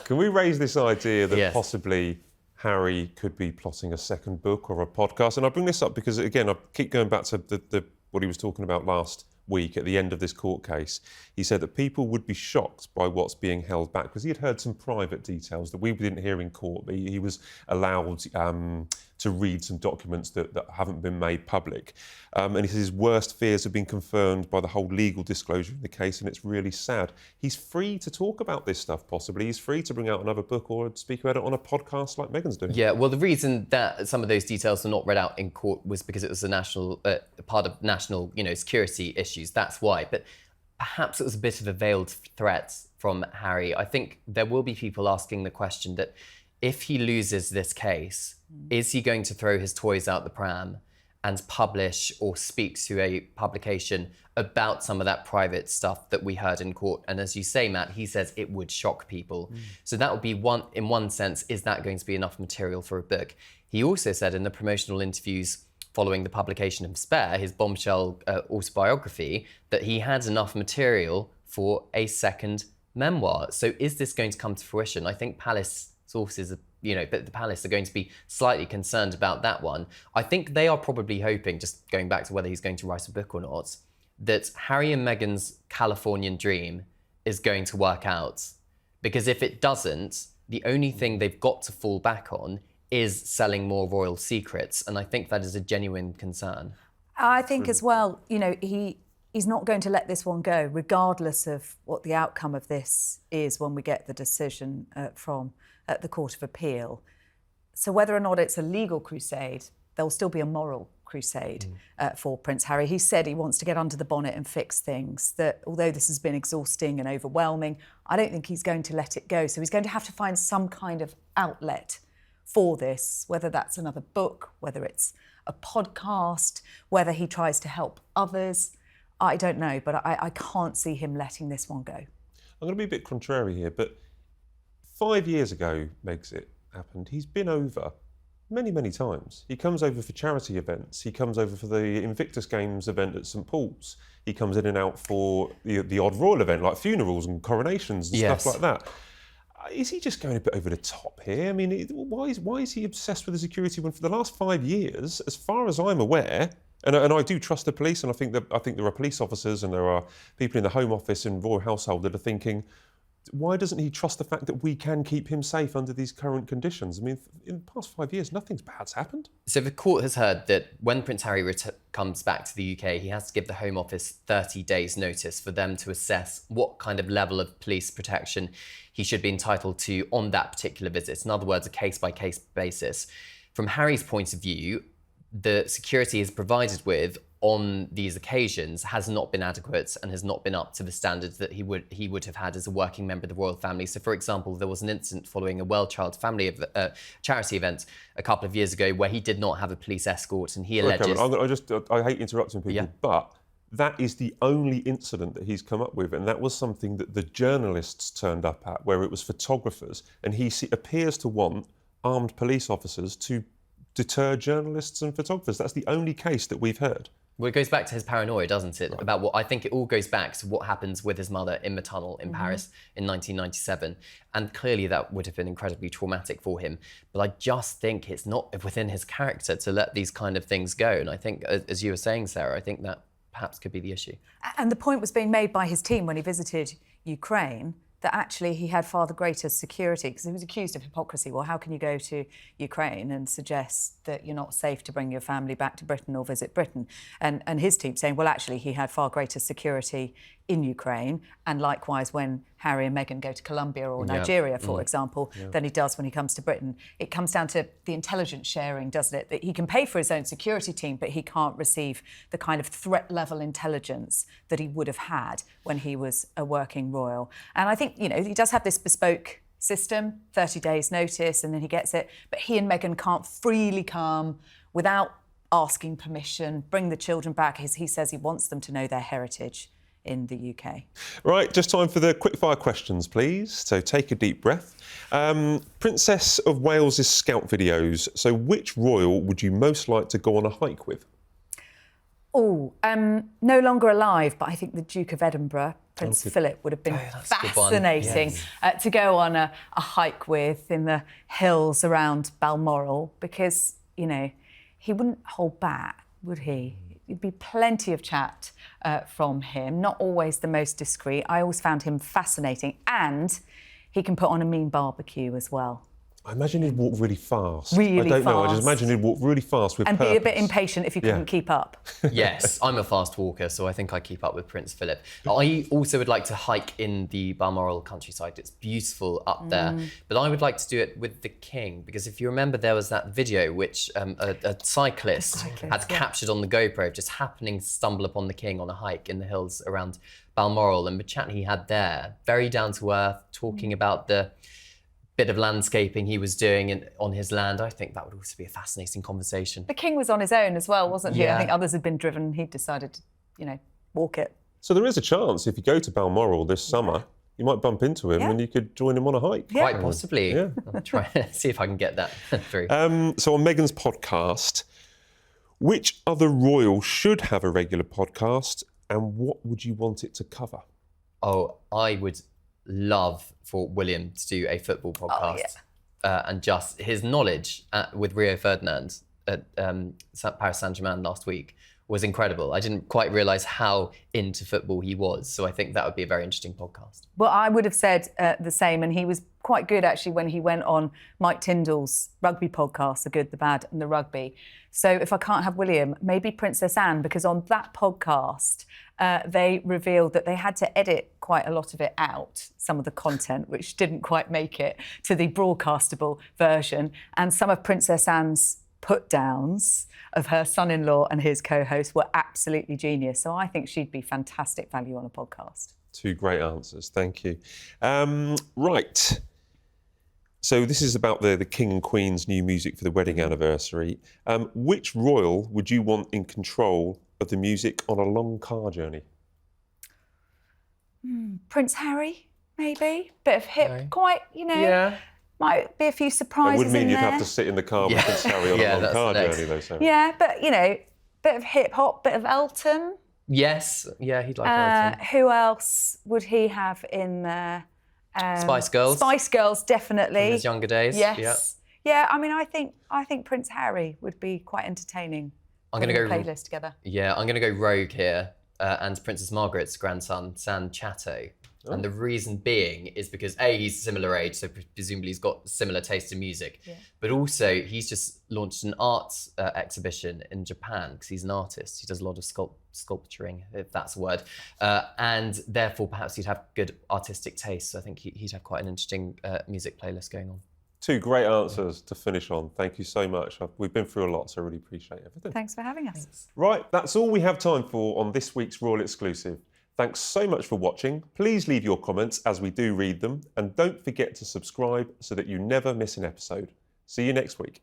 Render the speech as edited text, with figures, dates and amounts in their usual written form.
Can we raise this idea that Yes. possibly Harry could be plotting a second book or a podcast? And I bring this up because, again, I keep going back to what he was talking about last week at the end of this court case. He said that people would be shocked by what's being held back because he had heard some private details that we didn't hear in court. He was allowed to read some documents that haven't been made public. And he says his worst fears have been confirmed by the whole legal disclosure in the case, and it's really sad. He's free to talk about this stuff, possibly. He's free to bring out another book or speak about it on a podcast like Meghan's doing. Yeah, well, the reason that some of those details were not read out in court was because it was a national part of national, security issues. That's why. But perhaps it was a bit of a veiled threat from Harry. I think there will be people asking the question that if he loses this case, is he going to throw his toys out the pram and publish or speak to a publication about some of that private stuff that we heard in court? And as you say, Matt, he says it would shock people. So that would be in one sense, is that going to be enough material for a book? He also said in the promotional interviews following the publication of Spare, his bombshell autobiography, that he had enough material for a second memoir. So is this going to come to fruition? I think Palace sources, but the Palace are going to be slightly concerned about that one. I think they are probably hoping, just going back to whether he's going to write a book or not, that Harry and Meghan's Californian dream is going to work out. Because if it doesn't, the only thing they've got to fall back on is selling more royal secrets. And I think that is a genuine concern. I think as well, he's not going to let this one go, regardless of what the outcome of this is when we get the decision from the Court of Appeal. So whether or not it's a legal crusade, there will still be a moral crusade for Prince Harry. He said he wants to get under the bonnet and fix things, that although this has been exhausting and overwhelming, I don't think he's going to let it go. So he's going to have to find some kind of outlet for this, whether that's another book, whether it's a podcast, whether he tries to help others. I don't know, but I can't see him letting this one go. I'm going to be a bit contrary here, but 5 years ago, Megxit happened, he's been over many, many times. He comes over for charity events. He comes over for the Invictus Games event at St Paul's. He comes in and out for the odd royal event, like funerals and coronations and stuff like that. Is he just going a bit over the top here? I mean, why is he obsessed with the security when for the last 5 years, as far as I'm aware, and I do trust the police, and I think there are police officers and there are people in the Home Office and Royal Household that are thinking, why doesn't he trust the fact that we can keep him safe under these current conditions? I mean, in the past 5 years, nothing's bad's happened. So the court has heard that when Prince Harry comes back to the UK, he has to give the Home Office 30 days notice for them to assess what kind of level of police protection he should be entitled to on that particular visit. In other words, a case-by-case basis. From Harry's point of view, the security is provided with on these occasions has not been adequate and has not been up to the standards that he would have had as a working member of the royal family. So, for example, there was an incident following a Well Child family charity event a couple of years ago where he did not have a police escort, and he alleges... I hate interrupting people, but that is the only incident that he's come up with, and that was something that the journalists turned up at, where it was photographers, and he appears to want armed police officers to deter journalists and photographers. That's the only case that we've heard. Well, it goes back to his paranoia, doesn't it? Right. About what I think it all goes back to what happens with his mother in the tunnel in Paris in 1997. And clearly that would have been incredibly traumatic for him. But I just think it's not within his character to let these kind of things go. And I think, as you were saying, Sarah, I think that perhaps could be the issue. And the point was being made by his team when he visited Ukraine, that actually he had far the greater security, because he was accused of hypocrisy. Well, how can you go to Ukraine and suggest that you're not safe to bring your family back to Britain or visit Britain? And his team saying, well, actually, he had far greater security in Ukraine, and likewise when Harry and Meghan go to Colombia or Nigeria, for example, than he does when he comes to Britain. It comes down to the intelligence sharing, doesn't it? That he can pay for his own security team, but he can't receive the kind of threat level intelligence that he would have had when he was a working royal. And I think, he does have this bespoke system, 30 days notice, and then he gets it. But he and Meghan can't freely come without asking permission, bring the children back. He says he wants them to know their heritage in the UK. Right, just time for the quickfire questions, please. So take a deep breath. Princess of Wales' scout videos. So which royal would you most like to go on a hike with? No longer alive, but I think the Duke of Edinburgh. Prince Philip would have been that's a good one. fascinating Yes. to go on a hike with in the hills around Balmoral, because, you know, he wouldn't hold back, would he? There'd be plenty of chat from him, not always the most discreet. I always found him fascinating, and he can put on a mean barbecue as well. I imagine he'd walk really fast. Really I don't know. I just fast. imagine he'd walk really fast with And purpose. be a bit impatient if you couldn't keep up. Yes, I'm a fast walker, so I think I keep up with Prince Philip. I also would like to hike in the Balmoral countryside. It's beautiful up there, but I would like to do it with the king, because if you remember, there was that video which a cyclist had captured on the GoPro, just happening to stumble upon the king on a hike in the hills around Balmoral, and the chat he had there, very down to earth, talking about the bit of landscaping he was doing on his land. I think that would also be a fascinating conversation. The king was on his own as well, wasn't he? Yeah. I think others had been driven. He decided to, you know, walk it. So there is a chance if you go to Balmoral this summer, you might bump into him and you could join him on a hike. Yeah. Quite possibly. Yeah. I'll try see if I can get that through. So on Meghan's podcast, which other royal should have a regular podcast, and what would you want it to cover? Oh, I would love for William to do a football podcast. And just his knowledge with Rio Ferdinand at Paris Saint-Germain last week was incredible. I didn't quite realise how into football he was. So I think that would be a very interesting podcast. Well, I would have said the same, and he was quite good actually when he went on Mike Tyndall's rugby podcast, The Good, the Bad and the Rugby. So if I can't have William, maybe Princess Anne, because on that podcast, they revealed that they had to edit quite a lot of it out, some of the content, which didn't quite make it to the broadcastable version. And some of Princess Anne's put-downs of her son-in-law and his co-host were absolutely genius. So I think she'd be fantastic value on a podcast. Two great answers, thank you. Right. So this is about the King and Queen's new music for the wedding anniversary. Which royal would you want in control of the music on a long car journey? Prince Harry, maybe. Bit of hip, Harry. quite, you know. Yeah. Might be a few It surprises would mean in you'd there. have to sit in the car with Prince Harry on a long that's car next. journey, though. So. Yeah, but, you know, bit of hip-hop, bit of Elton. Yes. Yeah, he'd like Elton. Who else would he have in there? Spice Girls. Spice Girls, definitely. In his younger days. Yes. Yeah, I mean, I think Prince Harry would be quite entertaining. I'm going to putting go a playlist together. Yeah, I'm going to go rogue here, and Princess Margaret's grandson, San Chateau. And the reason being is because A, he's similar age, so presumably he's got similar taste in music. Yeah. But also, he's just launched an arts exhibition in Japan, because he's an artist. He does a lot of sculpturing, if that's a word. And therefore, perhaps he'd have good artistic taste. So I think he'd have quite an interesting music playlist going on. Two great answers to finish on. Thank you so much. We've been through a lot, so I really appreciate everything. Thanks for having us. Right, that's all we have time for on this week's Royal Exclusive. Thanks so much for watching. Please leave your comments as we do read them, and don't forget to subscribe so that you never miss an episode. See you next week.